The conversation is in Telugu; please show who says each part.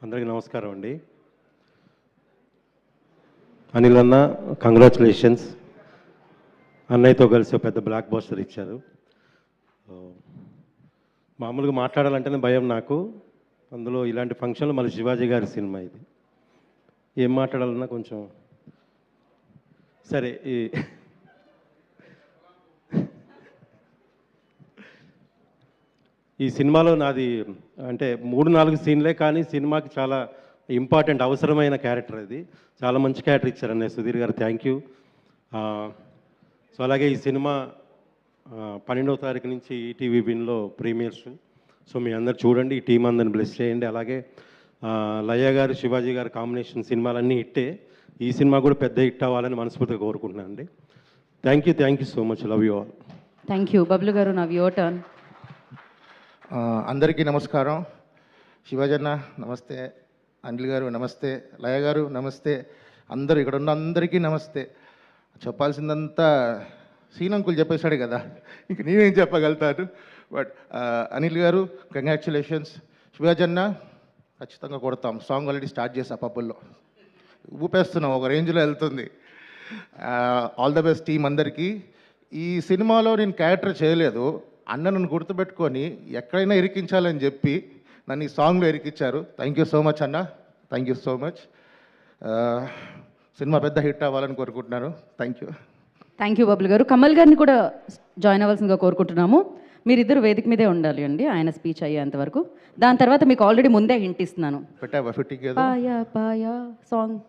Speaker 1: అందరికీ నమస్కారం అండి. అనిల్ అన్న కంగ్రాచులేషన్స్. అన్నయ్యతో కలిసి పెద్ద బ్లాక్ బస్టర్ ఇచ్చారు. మామూలుగా మాట్లాడాలంటేనే భయం నాకు. అందులో ఇలాంటి ఫంక్షన్లో మళ్ళీ శివాజీ గారి సినిమా ఇది. ఏం మాట్లాడాలన్నా కొంచెం సరే. ఈ సినిమాలో నాది అంటే 3-4 సీన్లే, కానీ సినిమాకి చాలా ఇంపార్టెంట్ అవసరమైన క్యారెక్టర్ అది. చాలా మంచి క్యారెక్టర్ ఇచ్చారు అన్నయ్య సుధీర్ గారు, థ్యాంక్ యూ. సో అలాగే ఈ సినిమా 12వ తారీఖు నుంచి ఈటీవీ విన్లో ప్రీమియర్స్. సో మీ అందరు చూడండి, ఈ టీం అందరిని బ్లెస్ చేయండి. అలాగే లయ గారు శివాజీ గారు కాంబినేషన్ సినిమాలన్నీ హిట్టే. ఈ సినిమా కూడా పెద్ద హిట్ అవ్వాలని మనస్ఫూర్తిగా కోరుకుంటున్నాను అండి. Thank you so much. Love you all.
Speaker 2: Thank you. Bablu గారు, నవ్ యువర్ టర్న్.
Speaker 3: అందరికీ నమస్కారం. శివాజన్న నమస్తే, అనిల్ గారు నమస్తే, లయ గారు నమస్తే, అందరూ ఇక్కడ ఉన్న అందరికీ నమస్తే. చెప్పాల్సిందంతా సీనంకులు చెప్పేశాడు కదా, ఇంక నేనేం చెప్పగలుగుతాను. బట్ అనిల్ గారు కంగ్రాచులేషన్స్. శివాజన్న ఖచ్చితంగా కొడతాం. సాంగ్ ఆల్రెడీ స్టార్ట్ చేసా, పబ్బుల్లో ఊపేస్తున్నాం, ఒక రేంజ్లో వెళ్తుంది. ఆల్ ద బెస్ట్ టీం అందరికీ. ఈ సినిమాలో నేను క్యారెక్టర్ చేయలేదు, అన్న నన్ను గుర్తుపెట్టుకొని ఎక్కడైనా ఇరికించాలని చెప్పి నన్ను ఈ సాంగ్లో ఇరికించారు. థ్యాంక్ యూ సో మచ్ అన్న, thank you so much. Cinema పెద్ద హిట్ అవ్వాలని కోరుకుంటున్నాను. Thank you.
Speaker 2: Thank you Bablu గారు. కమల్ గారిని కూడా జాయిన్ అవ్వాల్సిందిగా కోరుకుంటున్నాము. మీరిద్దరు వేదిక మీదే ఉండాలి అండి ఆయన స్పీచ్ అయ్యేంత వరకు. దాని తర్వాత మీకు ఆల్రెడీ ముందే హింట్ ఇస్తున్నాను.
Speaker 3: పెట్టావా ఫిట్టింగ్
Speaker 2: పాయా పాయా సాంగ్